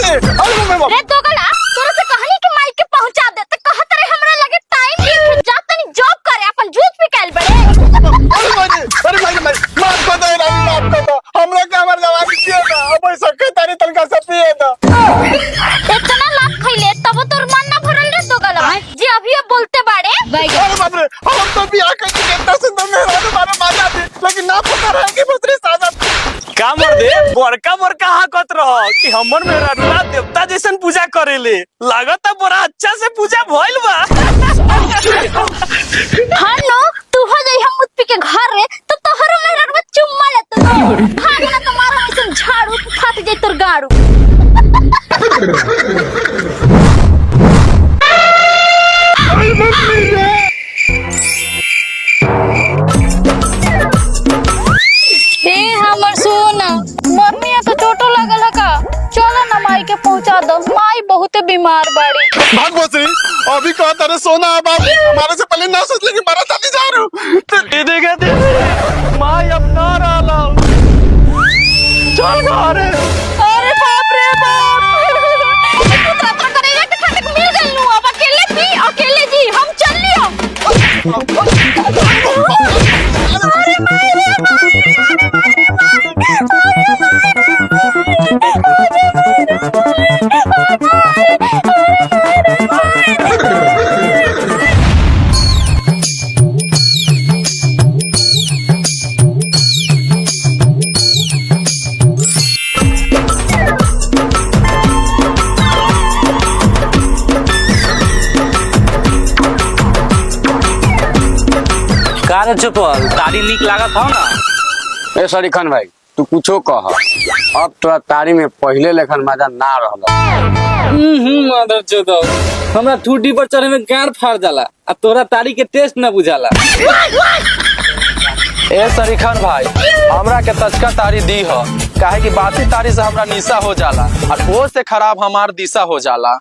रे दोगला तोरा से कहनी कि माइक के पहुंचा दे त कहत रे हमरा लगे टाइम नहीं जा तनी जॉब करे अपन जूत पे काल बड़े। अरे भाई माफ कर दो रानी, माफ कर दो। हमरा के हमर जवानी किए ना अब सके तारी तनका से पिए ना। इतना लाख खइले तब तोर मन ना भरल रे दोगला जी अभी बोलते बाड़े। अरे बाप रे, हम तो बियाह करके कितना सुंदर मेहरा तुम्हारे माता थी, लेकिन ना पता रहा कि दूसरी साजत का मर दे बड़का बड़का हाकत रहो कि हमर मेरा देवता जैसन पूजा करेले लागत बड़ा अच्छा से पूजा भइल बा। हां नो तू हो जाई हम मुत पी के घर रे तो तोहरो मेरा रे चुम्मा लेत हां ना तुम्हारा ऐसन झाड़ू फाट जाई तोर गाड़ू। हे हमर सोना मम्मी तो चोटो लगल है का चलो ना माई के पहुंचा दो माई बहुत बीमार बाड़ी। भाग बोसी अभी कहा तेरे सोना बाप हमारे से पहले ना सोच ले कि मारा शादी जा रहा हूं। दे देगा दे माय अब ना रहला चल घरे। अरे बाप रे बाप तू तरफ करेगा कि ठंडक मिल गई नु अब अकेले पी अकेले जी हम चल लियो। अरे माई रे का रे चुपल तारी लीक लागत हो ना। ए सॉरी खान भाई तू कुछो कह, अब तोरा तारी में पहले लेखन मजा ना रहल। मदर चोदो हमरा ठूडी पर चढ़े में गांड फाड़ जाला आ तोरा तारी के टेस्ट ना बुझाला। ए सॉरी खान भाई हमरा के तचका तारी दी हो, काहे कि बासी तारी से हमरा निशा हो जाला और वो से खराब हमार दिशा हो जाला।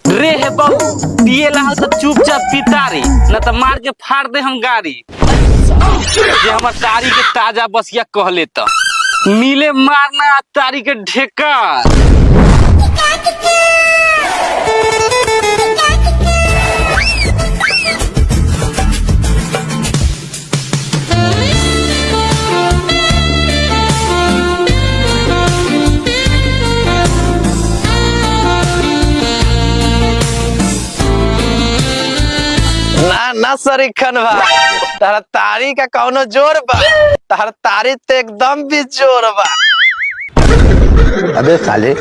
रे हे बहू पिए ला तो चुपचाप पितारी न तो मार के फाड़ दे हम गाड़ी। जे हमर तारी के ताजा बसिया कहले त मिले मारना तारी के ढेका। ना सॉरी खान भाई तारा तारी का कौनो जोर बा, तारा तारी तो एकदम भी जोर बा। अबे साले